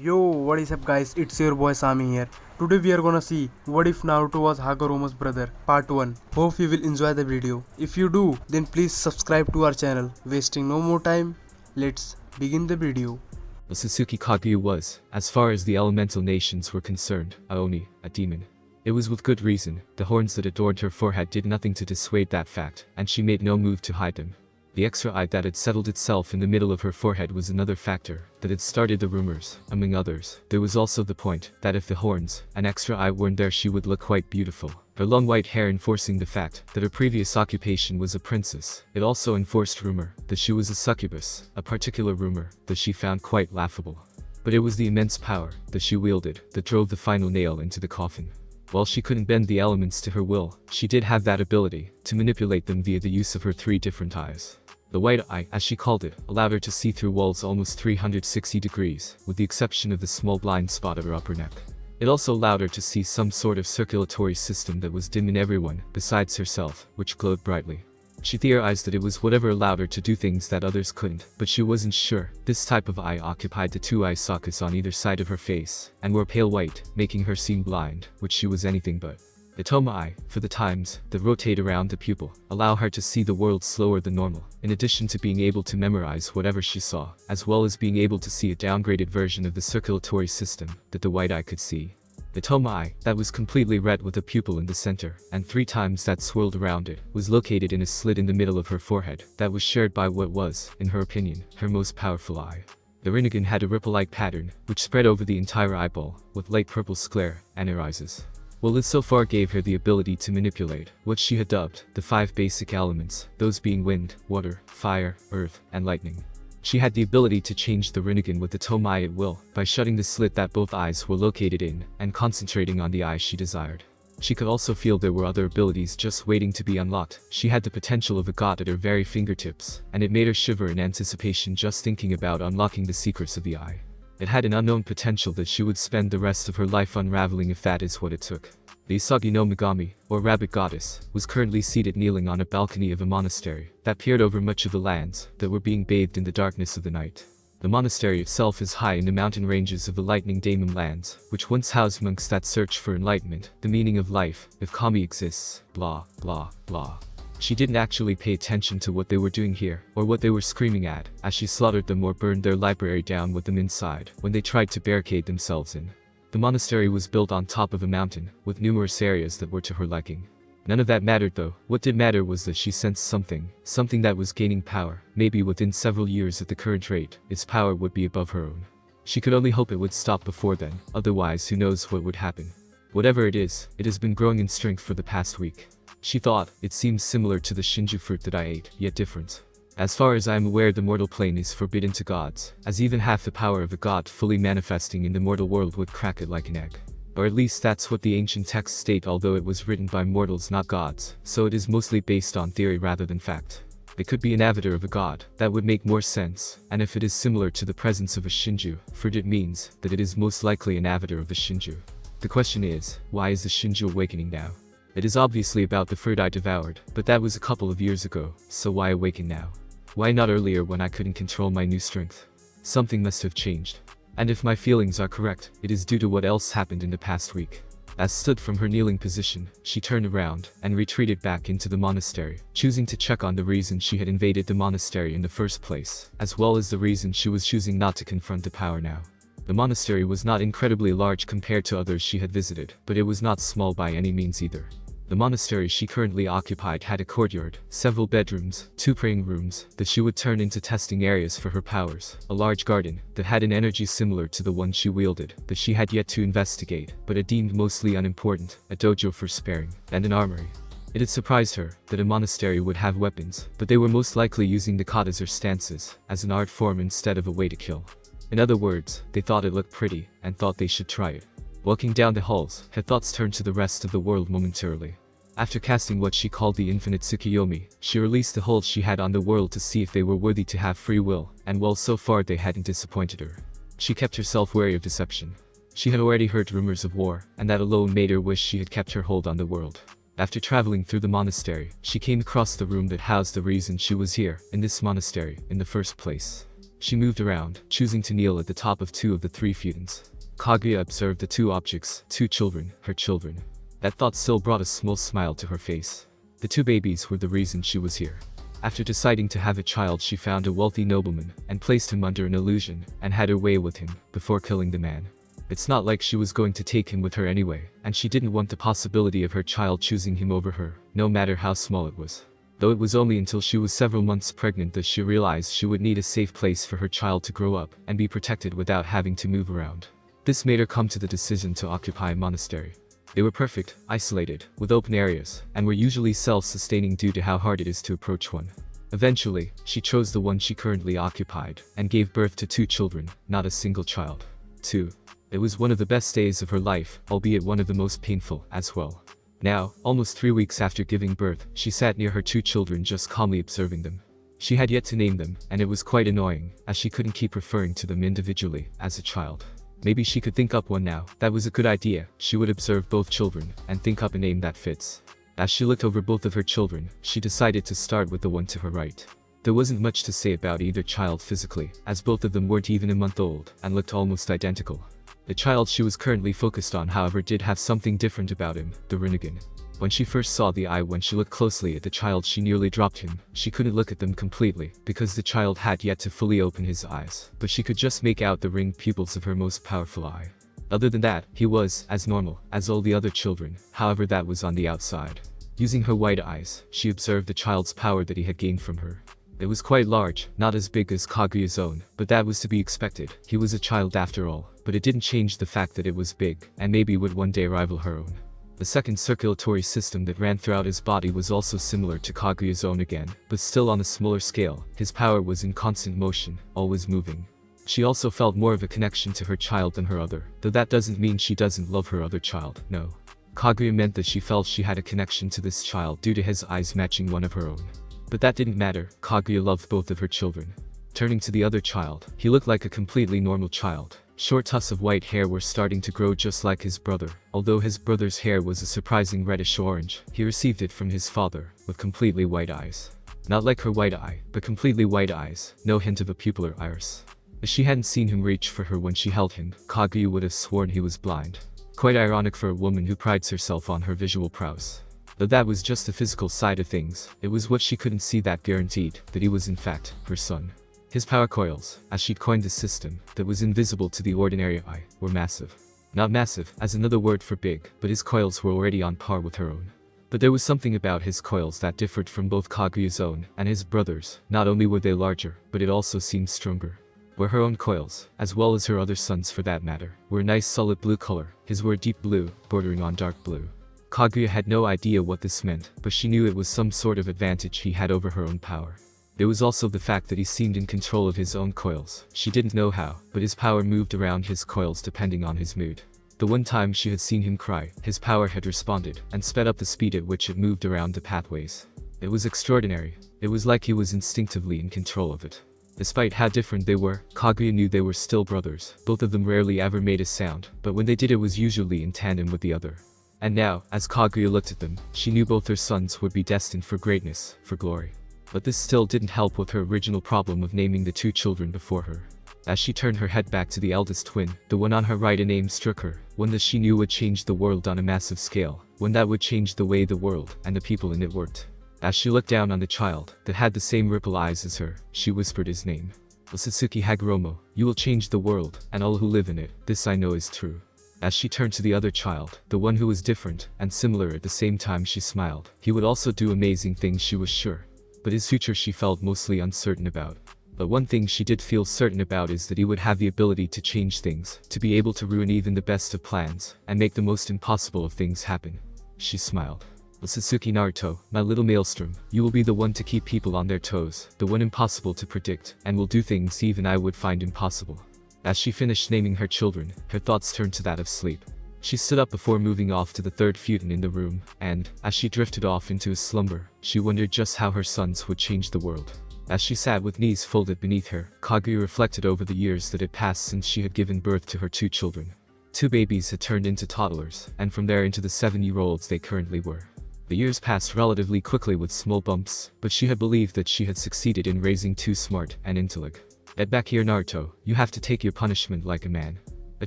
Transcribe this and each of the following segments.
Yo, what is up guys, it's your boy Sami here. Today we are gonna see what if Naruto was Hagoromo's brother, part 1. Hope you will enjoy the video. If you do, then please subscribe to our channel. Wasting no more time, let's begin the video. The Sasuke Kaguya was, as far as the elemental nations were concerned, a demon. It was with good reason. The horns that adorned her forehead did nothing to dissuade that fact, and she made no move to hide them. The extra eye that had settled itself in the middle of her forehead was another factor that had started the rumors, among others. There was also the point that if the horns, an extra eye weren't there, she would look quite beautiful. Her long white hair enforcing the fact that her previous occupation was a princess. It also enforced rumor that she was a succubus, a particular rumor that she found quite laughable. But it was the immense power that she wielded that drove the final nail into the coffin. While she couldn't bend the elements to her will, she did have that ability to manipulate them via the use of her 3 different eyes. The white eye, as she called it, allowed her to see through walls almost 360 degrees, with the exception of the small blind spot of her upper neck. It also allowed her to see some sort of circulatory system that was dim in everyone, besides herself, which glowed brightly. She theorized that it was whatever allowed her to do things that others couldn't, but she wasn't sure. This type of eye occupied the 2 eye sockets on either side of her face, and were pale white, making her seem blind, which she was anything but. The Toma eye, for the times that rotate around the pupil, allow her to see the world slower than normal, in addition to being able to memorize whatever she saw, as well as being able to see a downgraded version of the circulatory system that the white eye could see. The Toma eye, that was completely red with a pupil in the center, and 3 times that swirled around it, was located in a slit in the middle of her forehead, that was shared by what was, in her opinion, her most powerful eye. The Rinnegan had a ripple-like pattern, which spread over the entire eyeball, with light purple sclera, and irises. Well, it so far gave her the ability to manipulate what she had dubbed the 5 basic elements, those being wind, water, fire, earth, and lightning. She had the ability to change the Rinnegan with the Toma eye at will, by shutting the slit that both eyes were located in, and concentrating on the eye she desired. She could also feel there were other abilities just waiting to be unlocked. She had the potential of a god at her very fingertips, and it made her shiver in anticipation just thinking about unlocking the secrets of the eye. It had an unknown potential that she would spend the rest of her life unraveling if that is what it took. The Isagi no Megami, or Rabbit Goddess, was currently seated kneeling on a balcony of a monastery that peered over much of the lands that were being bathed in the darkness of the night. The monastery itself is high in the mountain ranges of the Lightning Daemon lands, which once housed monks that search for enlightenment, the meaning of life, if kami exists, blah, blah, blah. She didn't actually pay attention to what they were doing here, or what they were screaming at, as she slaughtered them or burned their library down with them inside, when they tried to barricade themselves in. The monastery was built on top of a mountain, with numerous areas that were to her liking. None of that mattered though. What did matter was that she sensed something that was gaining power. Maybe within several years at the current rate, its power would be above her own. She could only hope it would stop before then, otherwise who knows what would happen. Whatever it is, it has been growing in strength for the past week. She thought, it seems similar to the Shinju fruit that I ate, yet different. As far as I am aware, the mortal plane is forbidden to gods, as even half the power of a god fully manifesting in the mortal world would crack it like an egg. Or at least that's what the ancient texts state, although it was written by mortals not gods, so it is mostly based on theory rather than fact. It could be an avatar of a god, that would make more sense, and if it is similar to the presence of a Shinju fruit, it means that it is most likely an avatar of the Shinju. The question is, why is the Shinju awakening now? It is obviously about the fruit I devoured, but that was a couple of years ago, so why awaken now? Why not earlier when I couldn't control my new strength? Something must have changed. And if my feelings are correct, it is due to what else happened in the past week. As stood from her kneeling position, she turned around and retreated back into the monastery, choosing to check on the reason she had invaded the monastery in the first place, as well as the reason she was choosing not to confront the power now. The monastery was not incredibly large compared to others she had visited, but it was not small by any means either. The monastery she currently occupied had a courtyard, several bedrooms, 2 praying rooms that she would turn into testing areas for her powers, a large garden that had an energy similar to the one she wielded that she had yet to investigate, but it deemed mostly unimportant, a dojo for sparing, and an armory. It had surprised her that a monastery would have weapons, but they were most likely using the katas or stances as an art form instead of a way to kill. In other words, they thought it looked pretty, and thought they should try it. Walking down the halls, her thoughts turned to the rest of the world momentarily. After casting what she called the infinite Tsukiyomi, she released the hold she had on the world to see if they were worthy to have free will, and well, so far they hadn't disappointed her. She kept herself wary of deception. She had already heard rumors of war, and that alone made her wish she had kept her hold on the world. After traveling through the monastery, she came across the room that housed the reason she was here, in this monastery, in the first place. She moved around, choosing to kneel at the top of 2 of the 3 futons. Kaguya observed the 2 objects, 2 children, her children. That thought still brought a small smile to her face. The 2 babies were the reason she was here. After deciding to have a child, she found a wealthy nobleman, and placed him under an illusion, and had her way with him, before killing the man. It's not like she was going to take him with her anyway, and she didn't want the possibility of her child choosing him over her, no matter how small it was. Though it was only until she was several months pregnant that she realized she would need a safe place for her child to grow up, and be protected without having to move around. This made her come to the decision to occupy a monastery. They were perfect, isolated, with open areas, and were usually self-sustaining due to how hard it is to approach one. Eventually, she chose the one she currently occupied, and gave birth to 2 children, not a single child. 2. It was one of the best days of her life, albeit one of the most painful, as well. Now, almost 3 weeks after giving birth, she sat near her 2 children just calmly observing them. She had yet to name them, and it was quite annoying, as she couldn't keep referring to them individually, as a child. Maybe she could think up one now. That was a good idea. She would observe both children, and think up a name that fits. As she looked over both of her children, she decided to start with the one to her right. There wasn't much to say about either child physically, as both of them weren't even a month old, and looked almost identical. The child she was currently focused on, however, did have something different about him, the Rinnegan. When she first saw the eye, when she looked closely at the child, she nearly dropped him. She couldn't look at them completely, because the child had yet to fully open his eyes, but she could just make out the ringed pupils of her most powerful eye. Other than that, he was as normal as all the other children, however that was on the outside. Using her wide eyes, she observed the child's power that he had gained from her. It was quite large, not as big as Kaguya's own, but that was to be expected. He was a child after all, but it didn't change the fact that it was big, and maybe would one day rival her own. The second circulatory system that ran throughout his body was also similar to Kaguya's own again, but still on a smaller scale. His power was in constant motion, always moving. She also felt more of a connection to her child than her other, though that doesn't mean she doesn't love her other child, no. Kaguya meant that she felt she had a connection to this child due to his eyes matching one of her own. But that didn't matter. Kaguya loved both of her children. Turning to the other child, he looked like a completely normal child. Short tufts of white hair were starting to grow just like his brother. Although his brother's hair was a surprising reddish-orange, he received it from his father, with completely white eyes. Not like her white eye, but completely white eyes, no hint of a pupillar iris. If she hadn't seen him reach for her when she held him, Kaguya would have sworn he was blind. Quite ironic for a woman who prides herself on her visual prowess. Though that was just the physical side of things, it was what she couldn't see that guaranteed that he was in fact her son. His power coils, as she'd coined the system, that was invisible to the ordinary eye, were massive. Not massive, as another word for big, but his coils were already on par with her own. But there was something about his coils that differed from both Kaguya's own and his brother's. Not only were they larger, but it also seemed stronger. Where her own coils, as well as her other son's for that matter, were a nice solid blue color, his were deep blue, bordering on dark blue. Kaguya had no idea what this meant, but she knew it was some sort of advantage he had over her own power. There was also the fact that he seemed in control of his own coils. She didn't know how, but his power moved around his coils depending on his mood. The one time she had seen him cry, his power had responded, and sped up the speed at which it moved around the pathways. It was extraordinary. It was like he was instinctively in control of it. Despite how different they were, Kaguya knew they were still brothers. Both of them rarely ever made a sound, but when they did it was usually in tandem with the other. And now, as Kaguya looked at them, she knew both her sons would be destined for greatness, for glory. But this still didn't help with her original problem of naming the 2 children before her. As she turned her head back to the eldest twin, the one on her right, a name struck her, one that she knew would change the world on a massive scale, one that would change the way the world and the people in it worked. As she looked down on the child, that had the same ripple eyes as her, she whispered his name. Osatsuki Hagoromo, you will change the world, and all who live in it, this I know is true. As she turned to the other child, the one who was different, and similar at the same time, she smiled. He would also do amazing things, she was sure. But his future she felt mostly uncertain about. But one thing she did feel certain about is that he would have the ability to change things, to be able to ruin even the best of plans, and make the most impossible of things happen. She smiled. Osatsuki Naruto, my little maelstrom, you will be the one to keep people on their toes, the one impossible to predict, and will do things even I would find impossible. As she finished naming her children, her thoughts turned to that of sleep. She stood up before moving off to the third futon in the room, and, as she drifted off into a slumber, she wondered just how her sons would change the world. As she sat with knees folded beneath her, Kaguya reflected over the years that had passed since she had given birth to her 2 children. 2 babies had turned into toddlers, and from there into the 7-year-olds they currently were. The years passed relatively quickly with small bumps, but she had believed that she had succeeded in raising 2 smart and intellect. Get back here, Naruto, you have to take your punishment like a man. A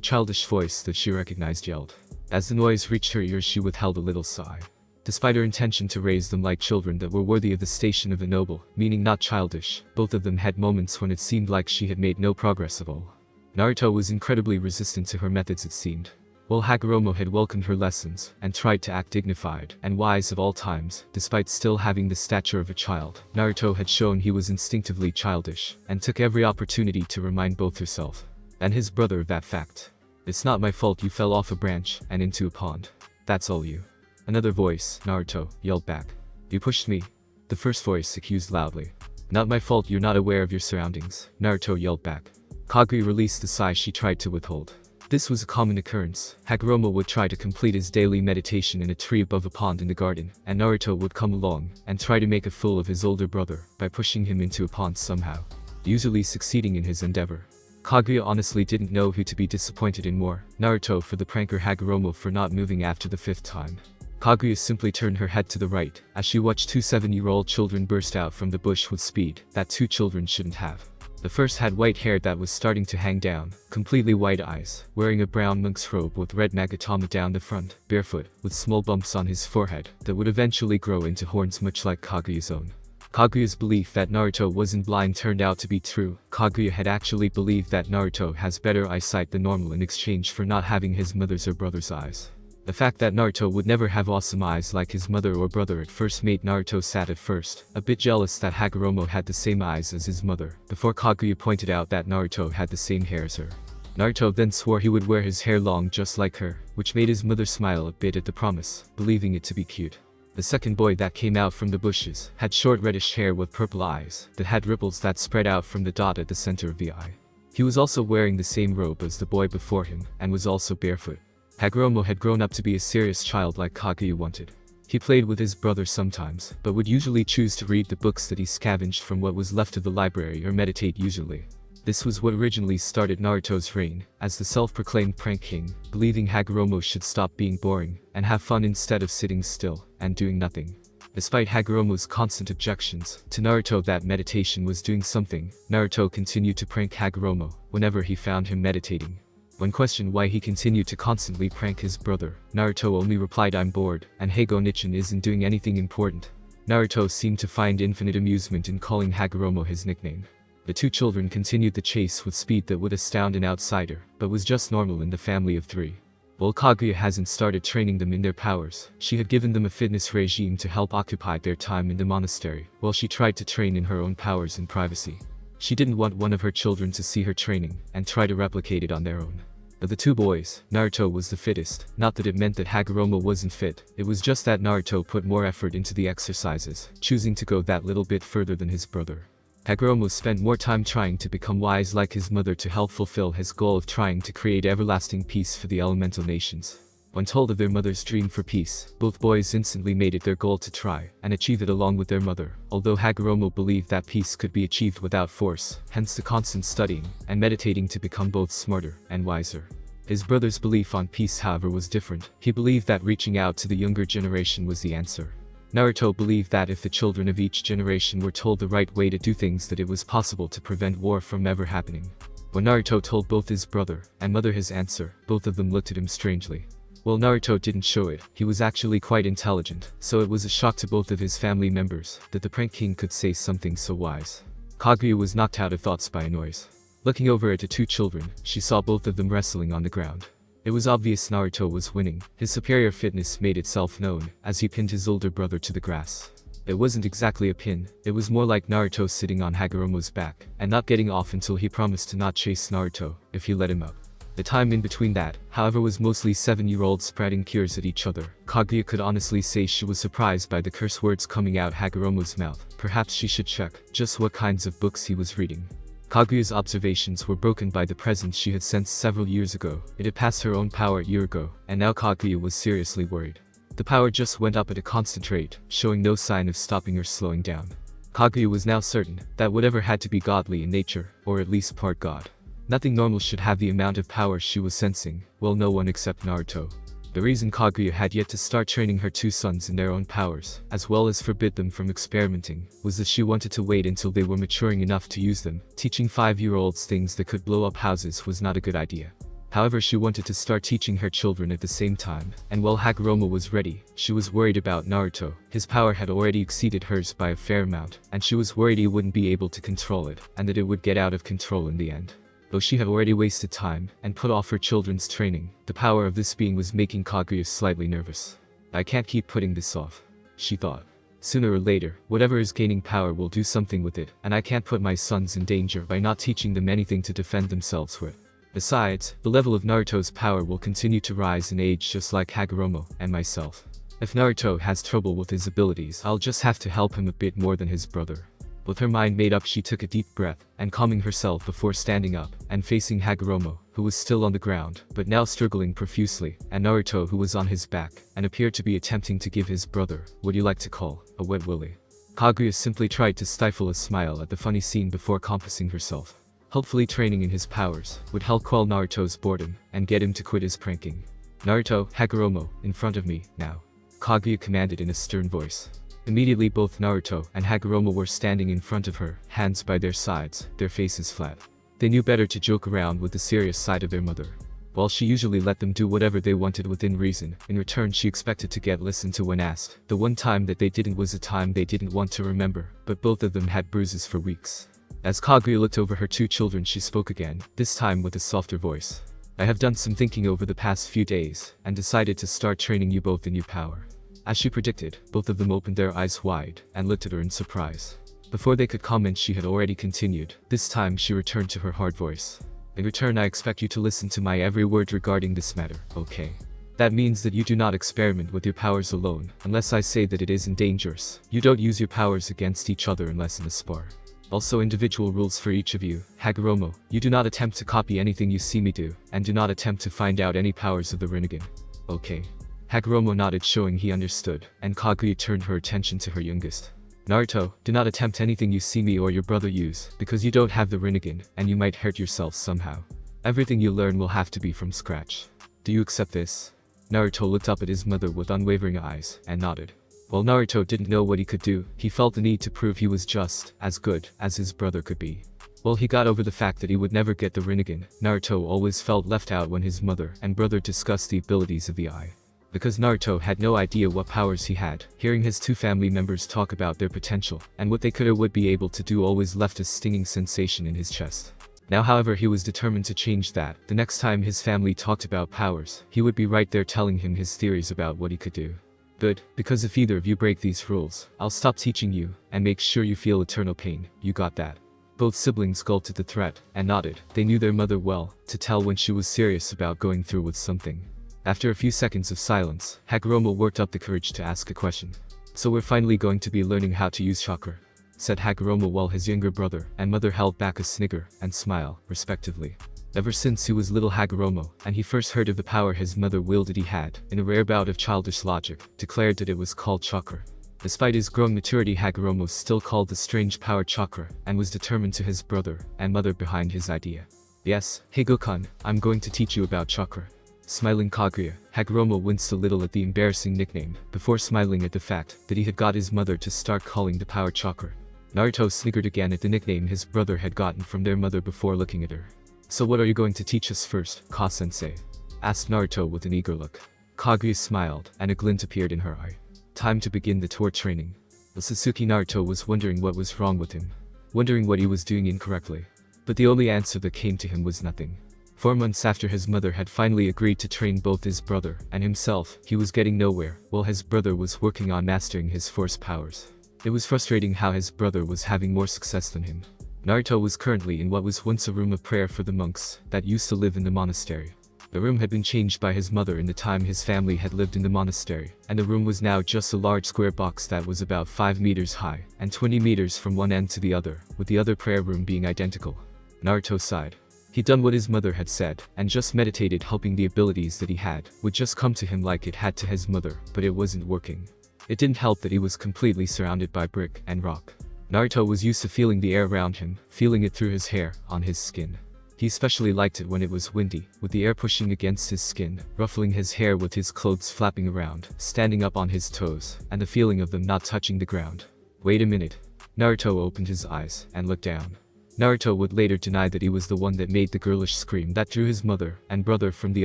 childish voice that she recognized yelled. As the noise reached her ears, she withheld a little sigh. Despite her intention to raise them like children that were worthy of the station of a noble, meaning not childish, both of them had moments when it seemed like she had made no progress at all. Naruto was incredibly resistant to her methods, it seemed. While Hagoromo had welcomed her lessons, and tried to act dignified and wise at all times, despite still having the stature of a child, Naruto had shown he was instinctively childish, and took every opportunity to remind both herself and his brother of that fact. It's not my fault you fell off a branch and into a pond. That's all you. Another voice, Naruto, yelled back. You pushed me. The first voice accused loudly. Not my fault you're not aware of your surroundings, Naruto yelled back. Kaguya released the sigh she tried to withhold. This was a common occurrence. Hagoromo would try to complete his daily meditation in a tree above a pond in the garden, and Naruto would come along and try to make a fool of his older brother by pushing him into a pond somehow, usually succeeding in his endeavor. Kaguya honestly didn't know who to be disappointed in more, Naruto for the prank or Hagoromo for not moving after the 5th time. Kaguya simply turned her head to the right as she watched 2 7-year-old children burst out from the bush with speed that 2 children shouldn't have. The first had white hair that was starting to hang down, completely white eyes, wearing a brown monk's robe with red magatama down the front, barefoot, with small bumps on his forehead that would eventually grow into horns much like Kaguya's own. Kaguya's belief that Naruto wasn't blind turned out to be true. Kaguya had actually believed that Naruto has better eyesight than normal in exchange for not having his mother's or brother's eyes. The fact that Naruto would never have awesome eyes like his mother or brother at first made Naruto sad at first, a bit jealous that Hagoromo had the same eyes as his mother, before Kaguya pointed out that Naruto had the same hair as her. Naruto then swore he would wear his hair long just like her, which made his mother smile a bit at the promise, believing it to be cute. The second boy that came out from the bushes had short reddish hair with purple eyes that had ripples that spread out from the dot at the center of the eye. He was also wearing the same robe as the boy before him, and was also barefoot. Hagoromo had grown up to be a serious child like Kaguya wanted. He played with his brother sometimes, but would usually choose to read the books that he scavenged from what was left of the library or meditate usually. This was what originally started Naruto's reign, as the self-proclaimed prank king, believing Hagoromo should stop being boring, and have fun instead of sitting still, and doing nothing. Despite Hagoromo's constant objections to Naruto that meditation was doing something, Naruto continued to prank Hagoromo whenever he found him meditating. When questioned why he continued to constantly prank his brother, Naruto only replied, "I'm bored, and Heigo-nichan isn't doing anything important." Naruto seemed to find infinite amusement in calling Hagoromo his nickname. The 2 children continued the chase with speed that would astound an outsider, but was just normal in the family of 3. While Kaguya hasn't started training them in their powers, she had given them a fitness regime to help occupy their time in the monastery, while she tried to train in her own powers in privacy. She didn't want one of her children to see her training and try to replicate it on their own. Of the 2 boys, Naruto was the fittest, not that it meant that Hagoromo wasn't fit, it was just that Naruto put more effort into the exercises, choosing to go that little bit further than his brother. Hagoromo spent more time trying to become wise like his mother to help fulfill his goal of trying to create everlasting peace for the elemental nations. When told of their mother's dream for peace, both boys instantly made it their goal to try and achieve it along with their mother, although Hagoromo believed that peace could be achieved without force, hence the constant studying and meditating to become both smarter and wiser. His brother's belief on peace, however, was different. He believed that reaching out to the younger generation was the answer. Naruto believed that if the children of each generation were told the right way to do things, that it was possible to prevent war from ever happening. When Naruto told both his brother and mother his answer, both of them looked at him strangely. While Naruto didn't show it, he was actually quite intelligent, so it was a shock to both of his family members that the prank king could say something so wise. Kaguya was knocked out of thoughts by a noise. Looking over at the 2 children, she saw both of them wrestling on the ground. It was obvious Naruto was winning. His superior fitness made itself known as he pinned his older brother to the grass. It wasn't exactly a pin, it was more like Naruto sitting on Hagoromo's back and not getting off until he promised to not chase Naruto if he let him up. The time in between that, however, was mostly 7-year-olds spreading cures at each other. Kaguya could honestly say she was surprised by the curse words coming out Hagoromo's mouth. Perhaps she should check just what kinds of books he was reading. Kaguya's observations were broken by the presence she had sensed several years ago. It had passed her own power a year ago, and now Kaguya was seriously worried. The power just went up at a constant rate, showing no sign of stopping or slowing down. Kaguya was now certain that whatever had to be godly in nature, or at least part god. Nothing normal should have the amount of power she was sensing, well, no one except Naruto. The reason Kaguya had yet to start training her two sons in their own powers, as well as forbid them from experimenting, was that she wanted to wait until they were maturing enough to use them. Teaching 5-year-olds things that could blow up houses was not a good idea. However, she wanted to start teaching her children at the same time, and while Hagoromo was ready, she was worried about Naruto. His power had already exceeded hers by a fair amount, and she was worried he wouldn't be able to control it, and that it would get out of control in the end. Though she had already wasted time and put off her children's training, the power of this being was making Kaguya slightly nervous. I can't keep putting this off, she thought. Sooner or later, whatever is gaining power will do something with it, and I can't put my sons in danger by not teaching them anything to defend themselves with. Besides, the level of Naruto's power will continue to rise in age just like Hagoromo and myself. If Naruto has trouble with his abilities, I'll just have to help him a bit more than his brother. With her mind made up, she took a deep breath and calming herself before standing up and facing Hagoromo, who was still on the ground, but now struggling profusely, and Naruto, who was on his back and appeared to be attempting to give his brother what you like to call a wet willy. Kaguya simply tried to stifle a smile at the funny scene before composing herself. Hopefully training in his powers would help quell Naruto's boredom and get him to quit his pranking. "Naruto, Hagoromo, in front of me, now," Kaguya commanded in a stern voice. Immediately both Naruto and Hagoromo were standing in front of her, hands by their sides, their faces flat. They knew better to joke around with the serious side of their mother. While she usually let them do whatever they wanted within reason, in return she expected to get listened to when asked. The one time that they didn't was a time they didn't want to remember, but both of them had bruises for weeks. As Kaguya looked over her two children, she spoke again, this time with a softer voice. "I have done some thinking over the past few days, and decided to start training you both in your power." As she predicted, both of them opened their eyes wide and looked at her in surprise. Before they could comment, she had already continued. This time she returned to her hard voice. "In return, I expect you to listen to my every word regarding this matter, okay? That means that you do not experiment with your powers alone, unless I say that it isn't dangerous. You don't use your powers against each other unless in a spar. Also, individual rules for each of you. Hagoromo, you do not attempt to copy anything you see me do, and do not attempt to find out any powers of the Rinnegan. Okay?" Hagoromo nodded, showing he understood, and Kaguya turned her attention to her youngest. "Naruto, do not attempt anything you see me or your brother use, because you don't have the Rinnegan, and you might hurt yourself somehow. Everything you learn will have to be from scratch. Do you accept this?" Naruto looked up at his mother with unwavering eyes, and nodded. While Naruto didn't know what he could do, he felt the need to prove he was just as good as his brother could be. While he got over the fact that he would never get the Rinnegan, Naruto always felt left out when his mother and brother discussed the abilities of the eye. Because Naruto had no idea what powers he had, hearing his two family members talk about their potential and what they could or would be able to do always left a stinging sensation in his chest. Now, however, he was determined to change that. The next time his family talked about powers, he would be right there telling him his theories about what he could do. "Good, because if either of you break these rules, I'll stop teaching you and make sure you feel eternal pain. You got that?" Both siblings gulped at the threat and nodded. They knew their mother well, to tell when she was serious about going through with something. After a few seconds of silence, Hagoromo worked up the courage to ask a question. "So we're finally going to be learning how to use chakra," said Hagoromo, while his younger brother and mother held back a snigger and smile, respectively. Ever since he was little, Hagoromo, and he first heard of the power his mother wielded, he had, in a rare bout of childish logic, declared that it was called chakra. Despite his growing maturity, Hagoromo still called the strange power chakra, and was determined to his brother and mother behind his idea. "Yes, Hago-kun, I'm going to teach you about chakra." Smiling Kaguya, Hagoromo winced a little at the embarrassing nickname, before smiling at the fact that he had got his mother to start calling the power chakra. Naruto sniggered again at the nickname his brother had gotten from their mother before looking at her. "So what are you going to teach us first, Ka-sensei?" asked Naruto with an eager look. Kaguya smiled, and a glint appeared in her eye. "Time to begin the tour training." The Sasuke Naruto was wondering what was wrong with him, wondering what he was doing incorrectly. But the only answer that came to him was nothing. 4 months after his mother had finally agreed to train both his brother and himself, he was getting nowhere, while his brother was working on mastering his force powers. It was frustrating how his brother was having more success than him. Naruto was currently in what was once a room of prayer for the monks that used to live in the monastery. The room had been changed by his mother in the time his family had lived in the monastery, and the room was now just a large square box that was about 5 meters high and 20 meters from one end to the other, with the other prayer room being identical. Naruto sighed. He'd done what his mother had said, and just meditated, hoping the abilities that he had would just come to him like it had to his mother, but it wasn't working. It didn't help that he was completely surrounded by brick and rock. Naruto was used to feeling the air around him, feeling it through his hair, on his skin. He especially liked it when it was windy, with the air pushing against his skin, ruffling his hair with his clothes flapping around, standing up on his toes, and the feeling of them not touching the ground. Wait a minute. Naruto opened his eyes and looked down. Naruto would later deny that he was the one that made the girlish scream that drew his mother and brother from the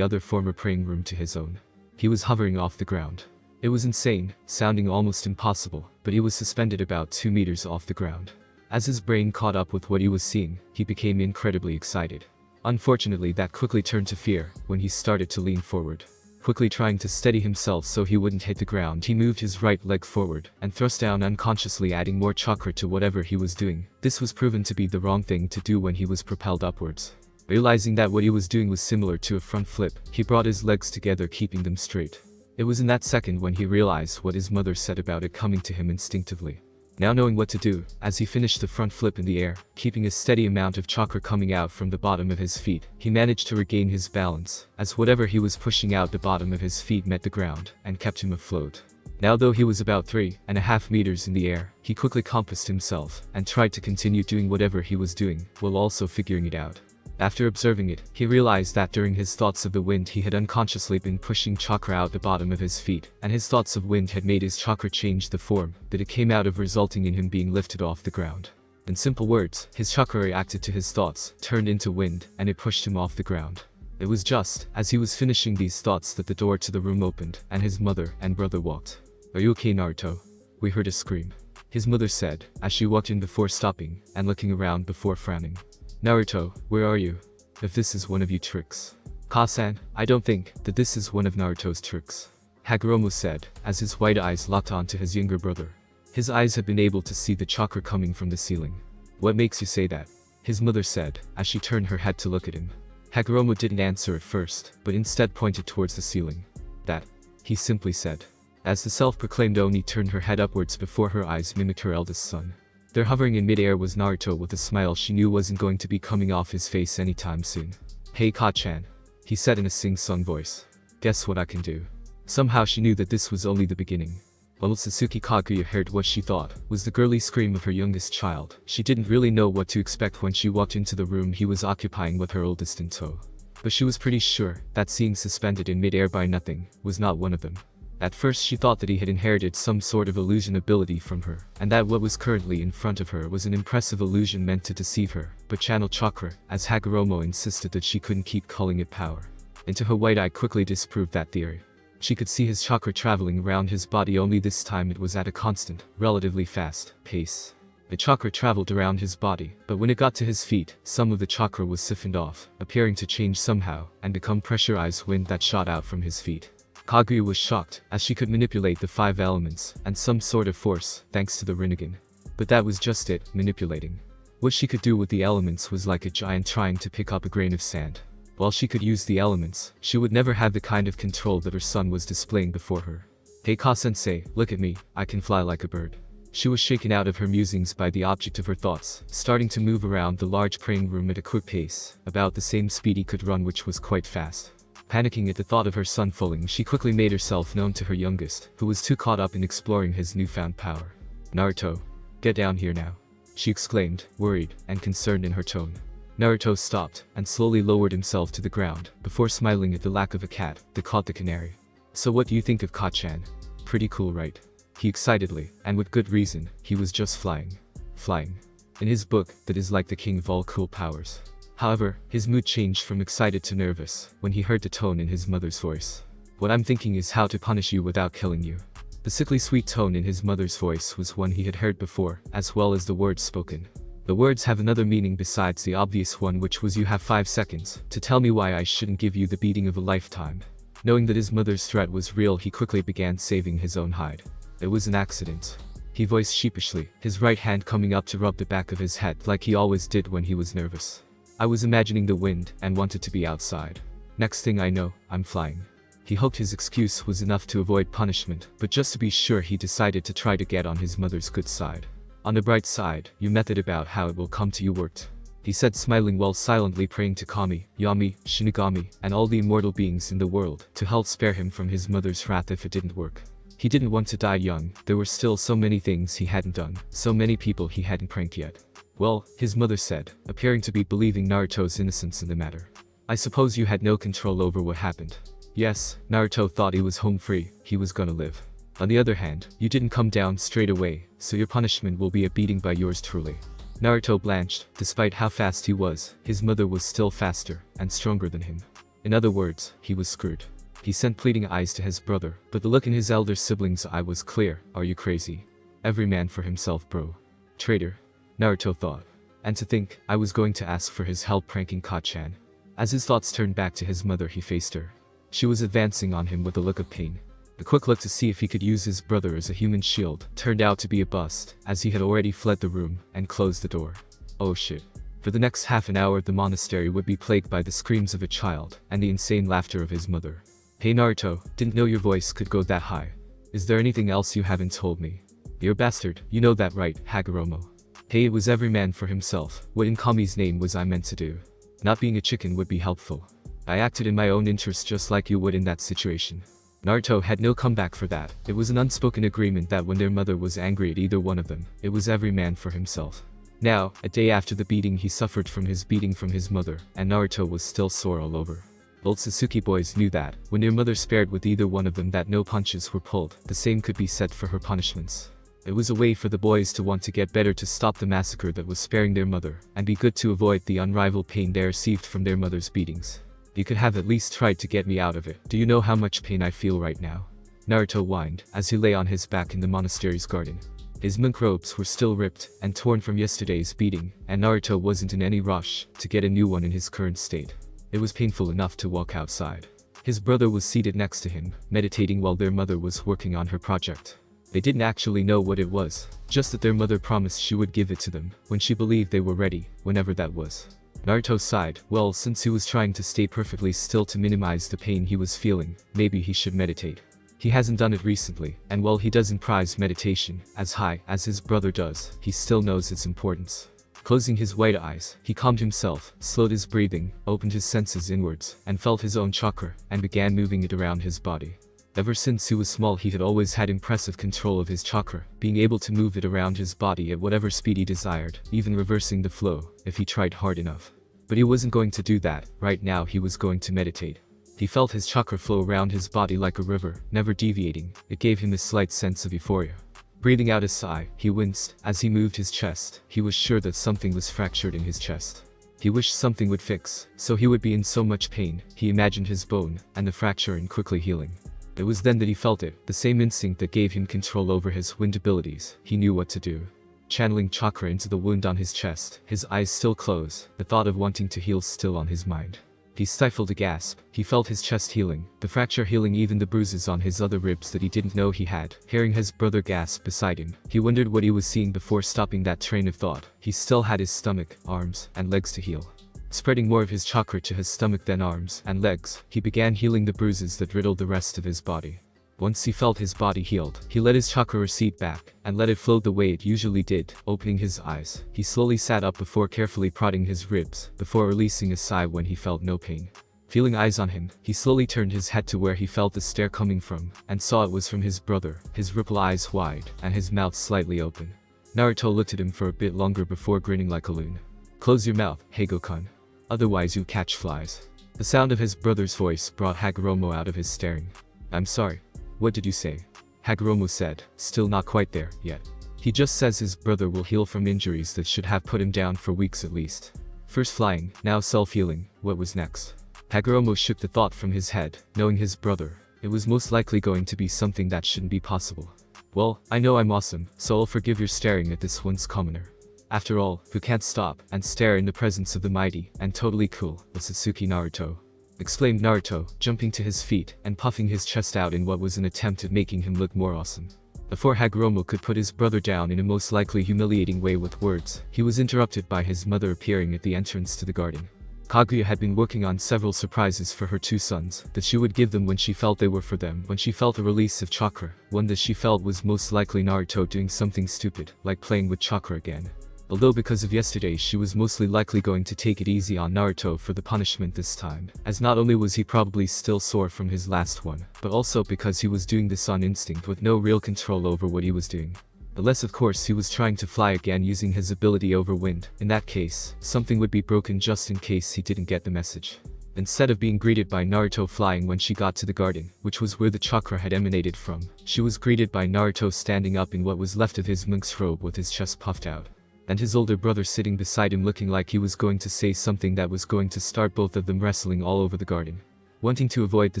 other former praying room to his own. He was hovering off the ground. It was insane, sounding almost impossible, but he was suspended about 2 meters off the ground. As his brain caught up with what he was seeing, he became incredibly excited. Unfortunately, that quickly turned to fear when he started to lean forward. Quickly trying to steady himself so he wouldn't hit the ground, he moved his right leg forward and thrust down, unconsciously adding more chakra to whatever he was doing. This was proven to be the wrong thing to do when he was propelled upwards. Realizing that what he was doing was similar to a front flip, he brought his legs together, keeping them straight. It was in that second when he realized what his mother said about it coming to him instinctively. Now knowing what to do, as he finished the front flip in the air, keeping a steady amount of chakra coming out from the bottom of his feet, he managed to regain his balance, as whatever he was pushing out the bottom of his feet met the ground, and kept him afloat. Now though he was about 3.5 meters in the air, he quickly compassed himself, and tried to continue doing whatever he was doing, while also figuring it out. After observing it, he realized that during his thoughts of the wind he had unconsciously been pushing chakra out the bottom of his feet, and his thoughts of wind had made his chakra change the form that it came out of, resulting in him being lifted off the ground. In simple words, his chakra reacted to his thoughts, turned into wind, and it pushed him off the ground. It was just as he was finishing these thoughts that the door to the room opened, and his mother and brother walked. "Are you okay, Naruto?" "We heard a scream," his mother said, as she walked in before stopping and looking around before frowning. "Naruto, where are you? If this is one of your tricks." "Ka-san, I don't think that this is one of Naruto's tricks," Hagoromo said, as his white eyes locked onto his younger brother. His eyes had been able to see the chakra coming from the ceiling. "What makes you say that?" his mother said, as she turned her head to look at him. Hagoromo didn't answer at first, but instead pointed towards the ceiling. "That," he simply said, as the self-proclaimed Oni turned her head upwards before her eyes mimicked her eldest son. There hovering in mid-air was Naruto with a smile she knew wasn't going to be coming off his face anytime soon. "Hey Ka-chan," he said in a sing-song voice. "Guess what I can do?" Somehow she knew that this was only the beginning. While Sasuke Kaguya heard what she thought was the girly scream of her youngest child, she didn't really know what to expect when she walked into the room he was occupying with her oldest in tow. But she was pretty sure that seeing suspended in mid-air by nothing was not one of them. At first she thought that he had inherited some sort of illusion ability from her, and that what was currently in front of her was an impressive illusion meant to deceive her, but channel chakra, as Hagoromo insisted that she couldn't keep calling it power. Into her white eye quickly disproved that theory. She could see his chakra traveling around his body, only this time it was at a constant, relatively fast, pace. The chakra traveled around his body, but when it got to his feet, some of the chakra was siphoned off, appearing to change somehow, and become pressurized wind that shot out from his feet. Kaguya was shocked, as she could manipulate the 5 elements, and some sort of force, thanks to the Rinnegan. But that was just it, manipulating. What she could do with the elements was like a giant trying to pick up a grain of sand. While she could use the elements, she would never have the kind of control that her son was displaying before her. "Hey Ka-sensei, look at me, I can fly like a bird." She was shaken out of her musings by the object of her thoughts, starting to move around the large praying room at a quick pace, about the same speed he could run, which was quite fast. Panicking at the thought of her son falling, she quickly made herself known to her youngest, who was too caught up in exploring his newfound power. "Naruto, get down here now," she exclaimed, worried and concerned in her tone. Naruto stopped and slowly lowered himself to the ground, before smiling at the lack of a cat that caught the canary. "So what do you think of Ka-chan? Pretty cool, right?" He excitedly, and with good reason, he was just flying. Flying. In his book, that is like the king of all cool powers. However, his mood changed from excited to nervous when he heard the tone in his mother's voice. "What I'm thinking is how to punish you without killing you." The sickly sweet tone in his mother's voice was one he had heard before, as well as the words spoken. The words have another meaning besides the obvious one, which was, "You have 5 seconds to tell me why I shouldn't give you the beating of a lifetime." Knowing that his mother's threat was real, he quickly began saving his own hide. "It was an accident," he voiced sheepishly, his right hand coming up to rub the back of his head like he always did when he was nervous. "I was imagining the wind and wanted to be outside. Next thing I know, I'm flying." He hoped his excuse was enough to avoid punishment, but just to be sure he decided to try to get on his mother's good side. "On the bright side, your method about how it will come to you worked," he said, smiling while silently praying to Kami, Yami, Shinigami, and all the immortal beings in the world to help spare him from his mother's wrath if it didn't work. He didn't want to die young. There were still so many things he hadn't done, so many people he hadn't pranked yet. Well, his mother said, appearing to be believing Naruto's innocence in the matter. I suppose you had no control over what happened. Yes, Naruto thought he was home free, he was gonna live. On the other hand, you didn't come down straight away, so your punishment will be a beating by yours truly. Naruto blanched. Despite how fast he was, his mother was still faster and stronger than him. In other words, he was screwed. He sent pleading eyes to his brother, but the look in his elder sibling's eye was clear. Are you crazy? Every man for himself, bro. Traitor. Naruto thought. And to think, I was going to ask for his help pranking Ka-chan. As his thoughts turned back to his mother, he faced her. She was advancing on him with a look of pain. A quick look to see if he could use his brother as a human shield turned out to be a bust, as he had already fled the room and closed the door. Oh shit. For the next half an hour the monastery would be plagued by the screams of a child and the insane laughter of his mother. Hey Naruto, didn't know your voice could go that high. Is there anything else you haven't told me? You're a bastard, you know that right, Hagoromo. Hey, it was every man for himself. What in Kami's name was I meant to do? Not being a chicken would be helpful. I acted in my own interest just like you would in that situation. Naruto had no comeback for that. It was an unspoken agreement that when their mother was angry at either one of them, it was every man for himself. Now, a day after the beating he suffered from his beating from his mother, and Naruto was still sore all over. Old Sasuke boys knew that, when their mother spared with either one of them that no punches were pulled, the same could be said for her punishments. It was a way for the boys to want to get better to stop the massacre that was sparing their mother, and be good to avoid the unrivaled pain they received from their mother's beatings. You could have at least tried to get me out of it. Do you know how much pain I feel right now? Naruto whined, as he lay on his back in the monastery's garden. His monk robes were still ripped and torn from yesterday's beating, and Naruto wasn't in any rush to get a new one in his current state. It was painful enough to walk outside. His brother was seated next to him, meditating while their mother was working on her project. They didn't actually know what it was, just that their mother promised she would give it to them when she believed they were ready, whenever that was. Naruto sighed. Well, since he was trying to stay perfectly still to minimize the pain he was feeling, maybe he should meditate. He hasn't done it recently, and while he doesn't prize meditation as high as his brother does, he still knows its importance. Closing his white eyes, he calmed himself, slowed his breathing, opened his senses inwards, and felt his own chakra, and began moving it around his body. Ever since he was small he had always had impressive control of his chakra, being able to move it around his body at whatever speed he desired, even reversing the flow, if he tried hard enough. But he wasn't going to do that. Right now he was going to meditate. He felt his chakra flow around his body like a river, never deviating. It gave him a slight sense of euphoria. Breathing out a sigh, he winced. As he moved his chest, he was sure that something was fractured in his chest. He wished something would fix, so he would be in so much pain. He imagined his bone, and the fracture in quickly healing. It was then that he felt it, the same instinct that gave him control over his wind abilities. He knew what to do. Channeling chakra into the wound on his chest, his eyes still closed, the thought of wanting to heal still on his mind. He stifled a gasp. He felt his chest healing, the fracture healing, even the bruises on his other ribs that he didn't know he had. Hearing his brother gasp beside him, he wondered what he was seeing before stopping that train of thought. He still had his stomach, arms, and legs to heal. Spreading more of his chakra to his stomach than arms and legs, he began healing the bruises that riddled the rest of his body. Once he felt his body healed, he let his chakra recede back, and let it flow the way it usually did. Opening his eyes, he slowly sat up before carefully prodding his ribs, before releasing a sigh when he felt no pain. Feeling eyes on him, he slowly turned his head to where he felt the stare coming from, and saw it was from his brother, his ripple eyes wide, and his mouth slightly open. Naruto looked at him for a bit longer before grinning like a loon. Close your mouth, Hago-kun. Otherwise you'll catch flies. The sound of his brother's voice brought Hagoromo out of his staring. I'm sorry. What did you say? Hagoromo said, still not quite there yet. He just says his brother will heal from injuries that should have put him down for weeks at least. First flying, now self-healing. What was next? Hagoromo shook the thought from his head. Knowing his brother, it was most likely going to be something that shouldn't be possible. Well, I know I'm awesome, so I'll forgive your staring at this once commoner. After all, who can't stop and stare in the presence of the mighty and totally cool Sasuke Naruto? Exclaimed Naruto, jumping to his feet and puffing his chest out in what was an attempt at making him look more awesome. Before Hagoromo could put his brother down in a most likely humiliating way with words, he was interrupted by his mother appearing at the entrance to the garden. Kaguya had been working on several surprises for her two sons, that she would give them when she felt they were for them, when she felt a release of chakra, one that she felt was most likely Naruto doing something stupid, like playing with chakra again. Although because of yesterday she was mostly likely going to take it easy on Naruto for the punishment this time, as not only was he probably still sore from his last one, but also because he was doing this on instinct with no real control over what he was doing. Unless of course he was trying to fly again using his ability over wind. In that case, something would be broken just in case he didn't get the message. Instead of being greeted by Naruto flying when she got to the garden, which was where the chakra had emanated from, she was greeted by Naruto standing up in what was left of his monk's robe with his chest puffed out. And his older brother sitting beside him looking like he was going to say something that was going to start both of them wrestling all over the garden. Wanting to avoid the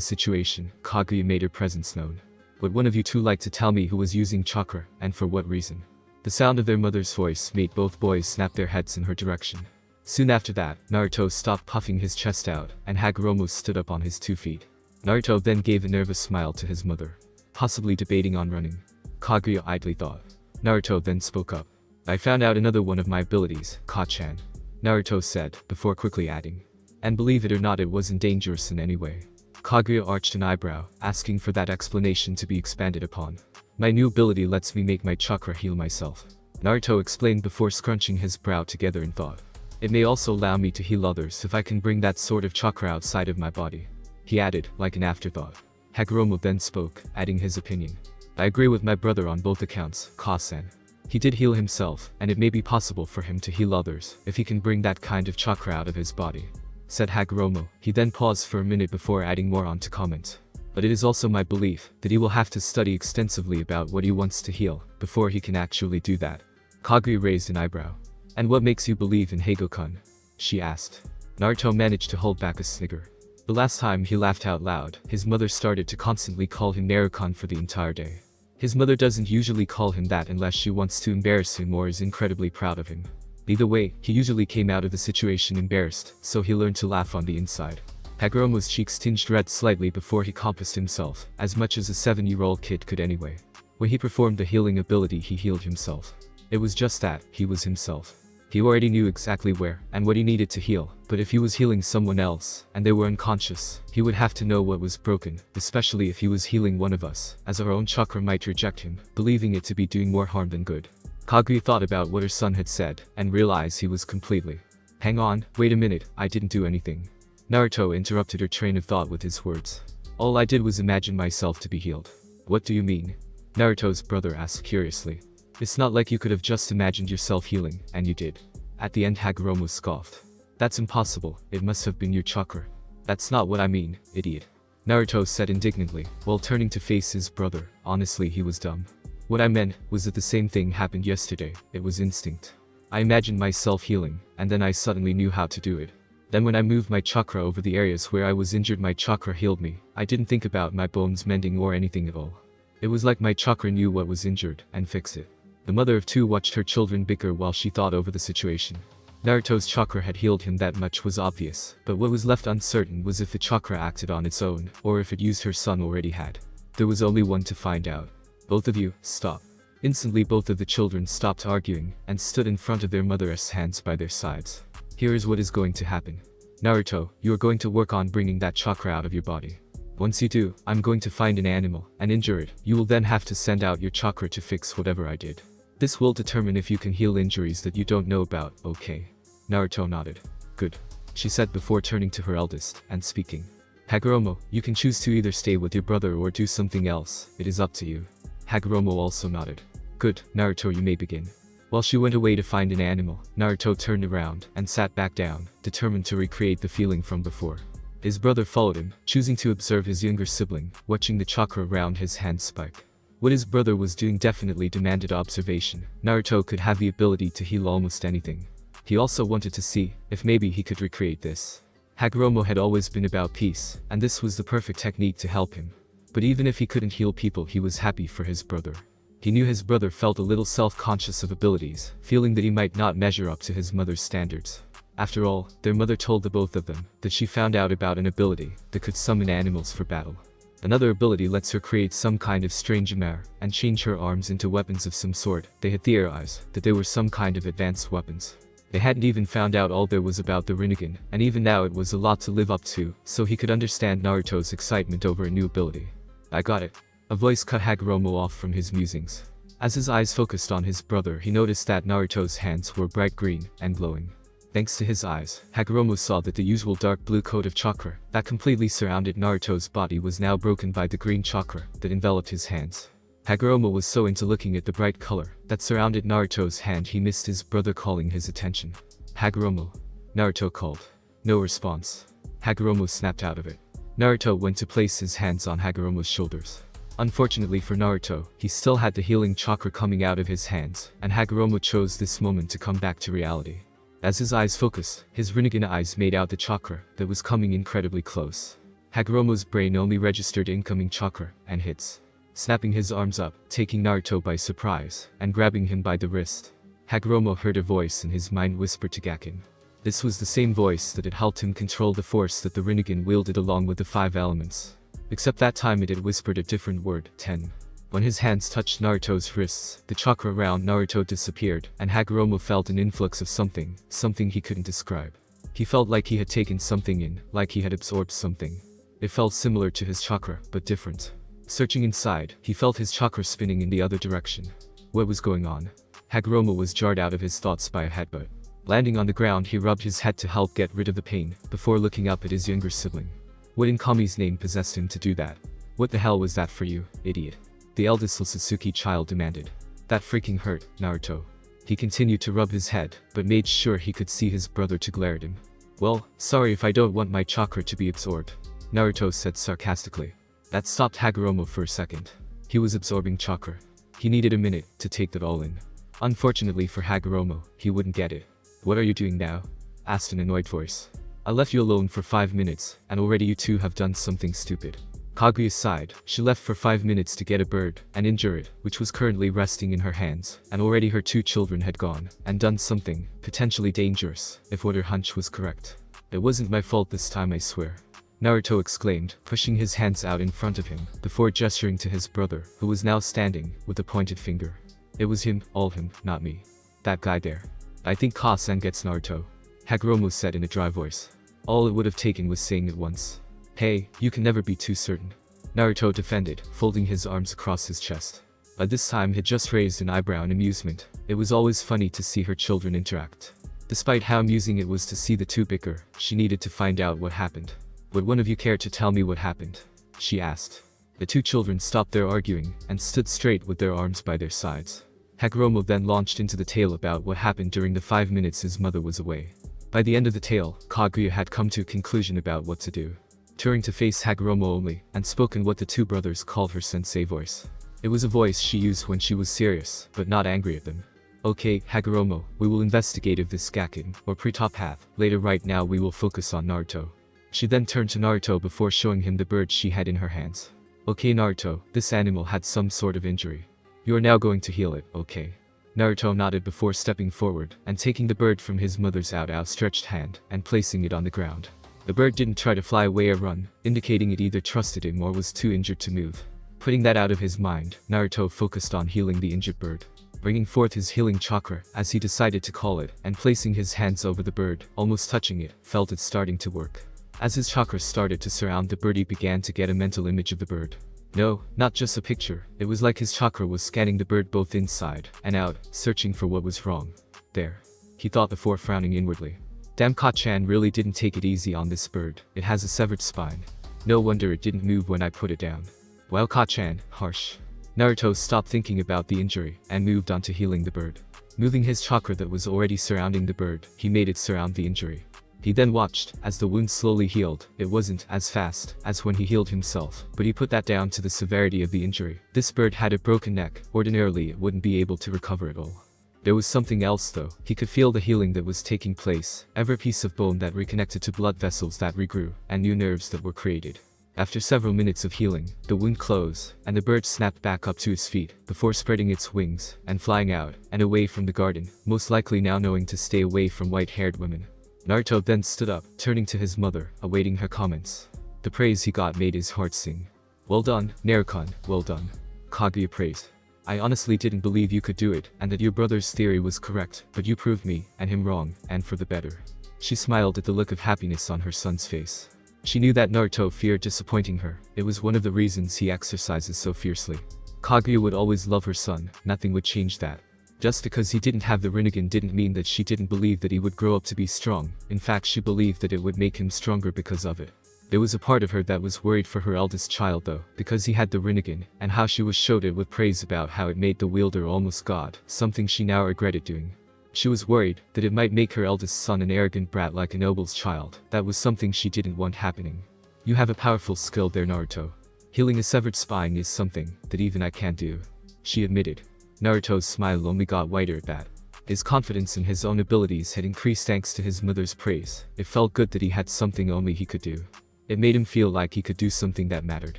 situation, Kaguya made her presence known. Would one of you two like to tell me who was using chakra, and for what reason? The sound of their mother's voice made both boys snap their heads in her direction. Soon after that, Naruto stopped puffing his chest out, and Hagoromo stood up on his 2 feet. Naruto then gave a nervous smile to his mother, possibly debating on running. Kaguya idly thought. Naruto then spoke up. I found out another one of my abilities, Ka-chan. Naruto said, before quickly adding. And believe it or not, it wasn't dangerous in any way. Kaguya arched an eyebrow, asking for that explanation to be expanded upon. My new ability lets me make my chakra heal myself. Naruto explained before scrunching his brow together in thought. It may also allow me to heal others if I can bring that sort of chakra outside of my body. He added, like an afterthought. Hagoromo then spoke, adding his opinion. I agree with my brother on both accounts, Ka-san. He did heal himself, and it may be possible for him to heal others if he can bring that kind of chakra out of his body, said Hagoromo. He then paused for a minute before adding more on to comment. But it is also my belief that he will have to study extensively about what he wants to heal before he can actually do that. Kaguya raised an eyebrow. And what makes you believe in Hago-kun? She asked. Naruto managed to hold back a snigger. The last time he laughed out loud, his mother started to constantly call him Naruto-kun for the entire day. His mother doesn't usually call him that unless she wants to embarrass him or is incredibly proud of him. Either way, he usually came out of the situation embarrassed, so he learned to laugh on the inside. Hagoromo's cheeks tinged red slightly before he compassed himself, as much as a 7-year-old kid could anyway. When he performed the healing ability, he healed himself. It was just that, he was himself. He already knew exactly where and what he needed to heal, but if he was healing someone else, and they were unconscious, he would have to know what was broken, especially if he was healing one of us, as our own chakra might reject him, believing it to be doing more harm than good. Kaguya thought about what her son had said, and realized he was completely. Hang on, wait a minute, I didn't do anything. Naruto interrupted her train of thought with his words. All I did was imagine myself to be healed. What do you mean? Naruto's brother asked curiously. It's not like you could have just imagined yourself healing, and you did. At the end, Hagoromo scoffed. That's impossible, it must have been your chakra. That's not what I mean, idiot. Naruto said indignantly, while turning to face his brother. Honestly, he was dumb. What I meant was that the same thing happened yesterday. It was instinct. I imagined myself healing, and then I suddenly knew how to do it. Then when I moved my chakra over the areas where I was injured, my chakra healed me. I didn't think about my bones mending or anything at all. It was like my chakra knew what was injured and fixed it. The mother of two watched her children bicker while she thought over the situation. Naruto's chakra had healed him, that much was obvious, but what was left uncertain was if the chakra acted on its own, or if it used her son already had. There was only one to find out. Both of you, stop. Instantly both of the children stopped arguing, and stood in front of their mother's hands by their sides. Here is what is going to happen. Naruto, you are going to work on bringing that chakra out of your body. Once you do, I'm going to find an animal, and injure it. You will then have to send out your chakra to fix whatever I did. This will determine if you can heal injuries that you don't know about, okay? Naruto nodded. Good. She said before turning to her eldest, and speaking. Hagoromo, you can choose to either stay with your brother or do something else, it is up to you. Hagoromo also nodded. Good, Naruto, you may begin. While she went away to find an animal, Naruto turned around, and sat back down, determined to recreate the feeling from before. His brother followed him, choosing to observe his younger sibling, watching the chakra around his hand spike. What his brother was doing definitely demanded observation. Naruto could have the ability to heal almost anything. He also wanted to see if maybe he could recreate this. Hagoromo had always been about peace, and this was the perfect technique to help him. But even if he couldn't heal people, he was happy for his brother. He knew his brother felt a little self-conscious of abilities, feeling that he might not measure up to his mother's standards. After all, their mother told the both of them that she found out about an ability that could summon animals for battle. Another ability lets her create some kind of strange mare and change her arms into weapons of some sort. They had theorized that they were some kind of advanced weapons. They hadn't even found out all there was about the Rinnegan, and even now it was a lot to live up to, so he could understand Naruto's excitement over a new ability. I got it. A voice cut Hagoromo off from his musings. As his eyes focused on his brother, he noticed that Naruto's hands were bright green and glowing. Thanks to his eyes, Hagoromo saw that the usual dark blue coat of chakra that completely surrounded Naruto's body was now broken by the green chakra that enveloped his hands. Hagoromo was so into looking at the bright color that surrounded Naruto's hand he missed his brother calling his attention. Hagoromo. Naruto called. No response. Hagoromo snapped out of it. Naruto went to place his hands on Hagoromo's shoulders. Unfortunately for Naruto, he still had the healing chakra coming out of his hands, and Hagoromo chose this moment to come back to reality. As his eyes focused, his Rinnegan eyes made out the chakra that was coming incredibly close. Hagoromo's brain only registered incoming chakra and hits. Snapping his arms up, taking Naruto by surprise, and grabbing him by the wrist. Hagoromo heard a voice and his mind whispered to Gakken. This was the same voice that had helped him control the force that the Rinnegan wielded along with the 5 elements. Except that time it had whispered a different word, 10. When his hands touched Naruto's wrists, the chakra around Naruto disappeared, and Hagoromo felt an influx of something he couldn't describe. He felt like he had taken something in, like he had absorbed something. It felt similar to his chakra, but different. Searching inside, he felt his chakra spinning in the other direction. What was going on? Hagoromo was jarred out of his thoughts by a headbutt. Landing on the ground, he rubbed his head to help get rid of the pain, before looking up at his younger sibling. What in Kami's name possessed him to do that? What the hell was that for you, idiot? The eldest Sasuke child demanded. That freaking hurt, Naruto. He continued to rub his head, but made sure he could see his brother to glare at him. Well, sorry if I don't want my chakra to be absorbed, Naruto said sarcastically. That stopped Hagoromo for a second. He was absorbing chakra. He needed a minute to take that all in. Unfortunately for Hagoromo, he wouldn't get it. What are you doing now? Asked an annoyed voice. I left you alone for 5 minutes, and already you two have done something stupid. Kaguya sighed. She left for 5 minutes to get a bird and injure it, which was currently resting in her hands, and already her 2 children had gone and done something potentially dangerous, if what her hunch was correct. It wasn't my fault this time, I swear. Naruto exclaimed, pushing his hands out in front of him, before gesturing to his brother, who was now standing, with a pointed finger. It was him, all him, not me. That guy there. I think Ka-san gets Naruto. Hagoromo said in a dry voice. All it would have taken was saying it once. Hey, you can never be too certain. Naruto defended, folding his arms across his chest. By this time had just raised an eyebrow in amusement. It was always funny to see her children interact. Despite how amusing it was to see the two bicker, she needed to find out what happened. Would one of you care to tell me what happened? She asked. The 2 children stopped their arguing, and stood straight with their arms by their sides. Hagoromo then launched into the tale about what happened during the 5 minutes his mother was away. By the end of the tale, Kaguya had come to a conclusion about what to do. Turning to face Hagoromo only, and spoke in what the 2 brothers called her sensei voice. It was a voice she used when she was serious, but not angry at them. Okay, Hagoromo, we will investigate if this Gakken, or pre-top path, later. Right now we will focus on Naruto. She then turned to Naruto before showing him the bird she had in her hands. Okay Naruto, this animal had some sort of injury. You are now going to heal it, okay? Naruto nodded before stepping forward, and taking the bird from his mother's outstretched hand, and placing it on the ground. The bird didn't try to fly away or run, indicating it either trusted him or was too injured to move. Putting that out of his mind, Naruto focused on healing the injured bird. Bringing forth his healing chakra, as he decided to call it, and placing his hands over the bird, almost touching it, felt it starting to work. As his chakra started to surround the bird, he began to get a mental image of the bird. No, not just a picture, it was like his chakra was scanning the bird both inside and out, searching for what was wrong. There. He thought before frowning inwardly. Damn, Ka-chan really didn't take it easy on this bird. It has a severed spine. No wonder it didn't move when I put it down. Well, Ka-chan, harsh. Naruto stopped thinking about the injury and moved on to healing the bird. Moving his chakra that was already surrounding the bird, he made it surround the injury. He then watched as the wound slowly healed. It wasn't as fast as when he healed himself, but he put that down to the severity of the injury. This bird had a broken neck. Ordinarily it wouldn't be able to recover at all. There was something else though. He could feel the healing that was taking place. Every piece of bone that reconnected to blood vessels that regrew, and new nerves that were created. After several minutes of healing, the wound closed, and the bird snapped back up to his feet, before spreading its wings, and flying out, and away from the garden, most likely now knowing to stay away from white-haired women. Naruto then stood up, turning to his mother, awaiting her comments. The praise he got made his heart sing. Well done, Naruto, well done. Kaguya praised. I honestly didn't believe you could do it, and that your brother's theory was correct, but you proved me, and him wrong, and for the better. She smiled at the look of happiness on her son's face. She knew that Naruto feared disappointing her. It was one of the reasons he exercises so fiercely. Kaguya would always love her son, nothing would change that. Just because he didn't have the Rinnegan didn't mean that she didn't believe that he would grow up to be strong. In fact, she believed that it would make him stronger because of it. There was a part of her that was worried for her eldest child though, because he had the Rinnegan, and how she was showed it with praise about how it made the wielder almost god, something she now regretted doing. She was worried that it might make her eldest son an arrogant brat like a noble's child. That was something she didn't want happening. You have a powerful skill there, Naruto. Healing a severed spine is something that even I can't do, she admitted. Naruto's smile only got wider at that. His confidence in his own abilities had increased thanks to his mother's praise. It felt good that he had something only he could do. It made him feel like he could do something that mattered.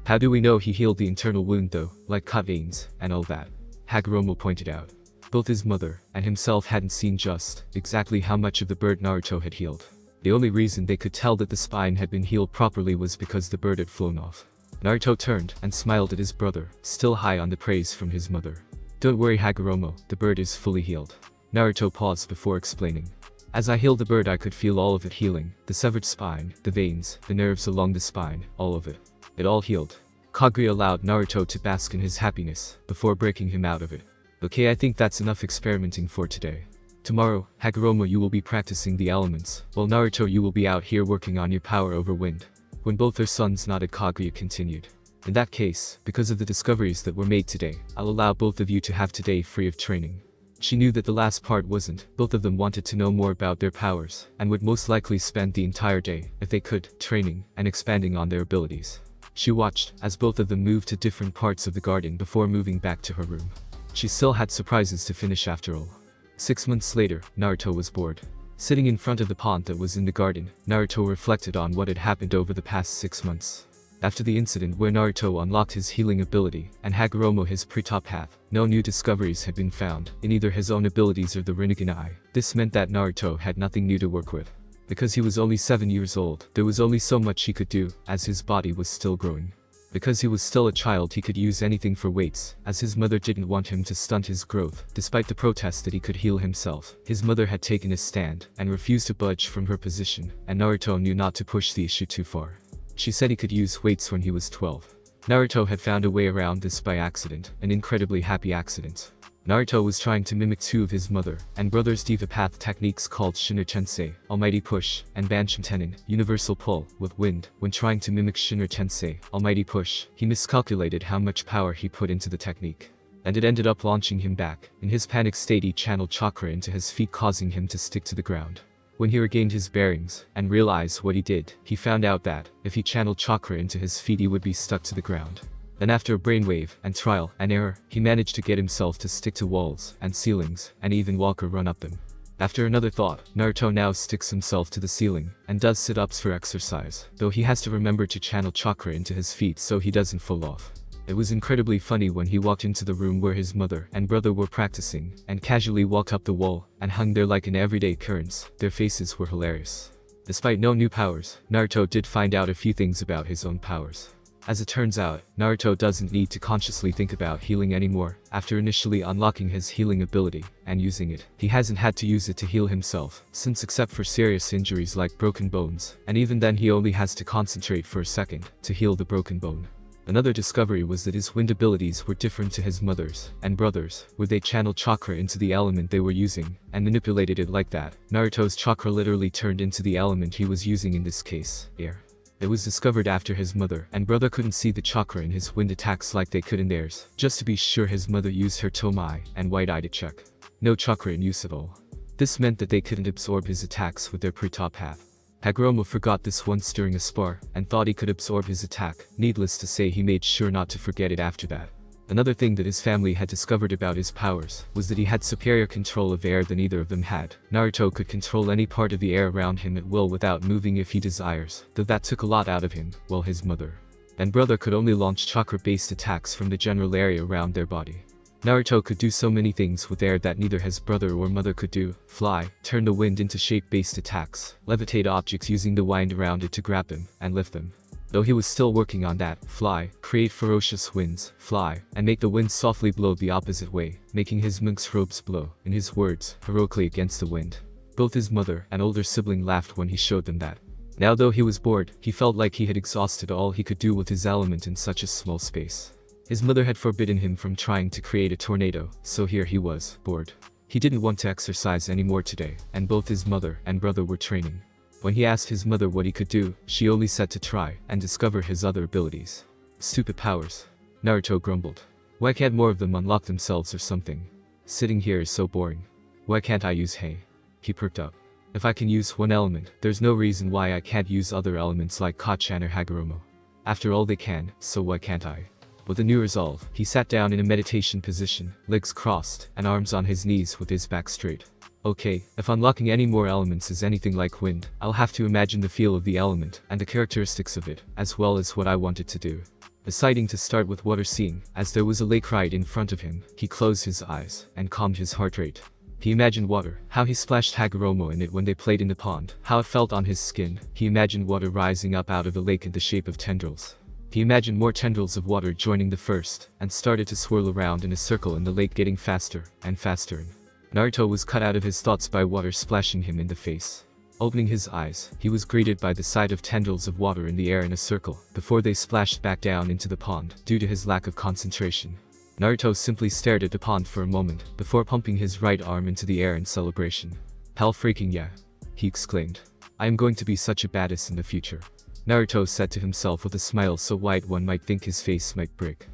How do we know he healed the internal wound though, like cut veins, and all that? Hagoromo pointed out. Both his mother and himself hadn't seen just exactly how much of the bird Naruto had healed. The only reason they could tell that the spine had been healed properly was because the bird had flown off. Naruto turned and smiled at his brother, still high on the praise from his mother. Don't worry, Hagoromo, the bird is fully healed. Naruto paused before explaining. As I healed the bird, I could feel all of it healing. The severed spine, the veins, the nerves along the spine, all of it. It all healed. Kaguya allowed Naruto to bask in his happiness before breaking him out of it. Okay, I think that's enough experimenting for today. Tomorrow, Hagoromo, you will be practicing the elements, while Naruto, you will be out here working on your power over wind. When both their sons nodded, Kaguya continued. In that case, because of the discoveries that were made today, I'll allow both of you to have today free of training. She knew that the last part wasn't. Both of them wanted to know more about their powers, and would most likely spend the entire day, if they could, training and expanding on their abilities. She watched as both of them moved to different parts of the garden before moving back to her room. She still had surprises to finish after all. 6 months later, Naruto was bored. Sitting in front of the pond that was in the garden, Naruto reflected on what had happened over the past 6 months. After the incident where Naruto unlocked his healing ability, and Hagoromo his pre-top path, no new discoveries had been found in either his own abilities or the Rinnegan Eye. This meant that Naruto had nothing new to work with. Because he was only 7 years old, there was only so much he could do, as his body was still growing. Because he was still a child, he could use anything for weights, as his mother didn't want him to stunt his growth. Despite the protest that he could heal himself, his mother had taken a stand and refused to budge from her position, and Naruto knew not to push the issue too far. She said he could use weights when he was 12. Naruto had found a way around this by accident, an incredibly happy accident. Naruto was trying to mimic two of his mother and brother's diva path techniques called Shinra Tensei, Almighty Push, and Banshim Tenon, Universal Pull, with wind. When trying to mimic Shinra Tensei, Almighty Push, he miscalculated how much power he put into the technique. And it ended up launching him back. In his panic state, he channeled chakra into his feet, causing him to stick to the ground. When he regained his bearings and realized what he did, he found out that if he channeled chakra into his feet, he would be stuck to the ground. Then after a brainwave and trial and error, he managed to get himself to stick to walls and ceilings and even walk or run up them. After another thought, Naruto now sticks himself to the ceiling and does sit-ups for exercise, though he has to remember to channel chakra into his feet so he doesn't fall off. It was incredibly funny when he walked into the room where his mother and brother were practicing and casually walked up the wall and hung there like an everyday occurrence. Their faces were hilarious. Despite no new powers, Naruto did find out a few things about his own powers. As it turns out, Naruto doesn't need to consciously think about healing anymore. After initially unlocking his healing ability and using it, he hasn't had to use it to heal himself, since except for serious injuries like broken bones, and even then he only has to concentrate for a second to heal the broken bone. Another discovery was that his wind abilities were different to his mother's and brother's, where they channeled chakra into the element they were using and manipulated it like that. Naruto's chakra literally turned into the element he was using, in this case, air. It was discovered after his mother and brother couldn't see the chakra in his wind attacks like they could in theirs. Just to be sure, his mother used her Tomai and White Eye to check. No chakra in use at all. This meant that they couldn't absorb his attacks with their pre-top path. Hagoromo forgot this once during a spar and thought he could absorb his attack. Needless to say, he made sure not to forget it after that. Another thing that his family had discovered about his powers was that he had superior control of air than either of them had. Naruto could control any part of the air around him at will without moving if he desires, though that took a lot out of him, while his mother and brother could only launch chakra-based attacks from the general area around their body. Naruto could do so many things with air that neither his brother or mother could do: fly, turn the wind into shape-based attacks, levitate objects using the wind around it to grab them and lift them. Though he was still working on that: fly, create ferocious winds, fly, and make the wind softly blow the opposite way, making his monk's robes blow, in his words, heroically against the wind. Both his mother and older sibling laughed when he showed them that. Now, though he was bored, he felt like he had exhausted all he could do with his element in such a small space. His mother had forbidden him from trying to create a tornado, so here he was, bored. He didn't want to exercise anymore today, and both his mother and brother were training. When he asked his mother what he could do, she only said to try and discover his other abilities. Stupid powers. Naruto grumbled. Why can't more of them unlock themselves or something? Sitting here is so boring. Why can't I use hay? He perked up. If I can use one element, there's no reason why I can't use other elements like Kacchan or Hagoromo. After all they can, so why can't I? With a new resolve, he sat down in a meditation position, legs crossed, and arms on his knees with his back straight. Okay, if unlocking any more elements is anything like wind, I'll have to imagine the feel of the element and the characteristics of it, as well as what I want it to do. Deciding to start with water seeing, as there was a lake right in front of him, he closed his eyes and calmed his heart rate. He imagined water, how he splashed Hagoromo in it when they played in the pond, how it felt on his skin. He imagined water rising up out of the lake in the shape of tendrils. He imagined more tendrils of water joining the first, and started to swirl around in a circle in the lake, getting faster and faster. Naruto was cut out of his thoughts by water splashing him in the face. Opening his eyes, he was greeted by the sight of tendrils of water in the air in a circle, before they splashed back down into the pond, due to his lack of concentration. Naruto simply stared at the pond for a moment, before pumping his right arm into the air in celebration. Hell freaking yeah! He exclaimed. I am going to be such a badass in the future. Naruto said to himself with a smile so wide one might think his face might break.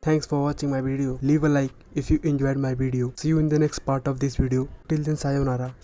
Thanks for watching my video. Leave a like if you enjoyed my video. See you in the next part of this video. Till then, sayonara.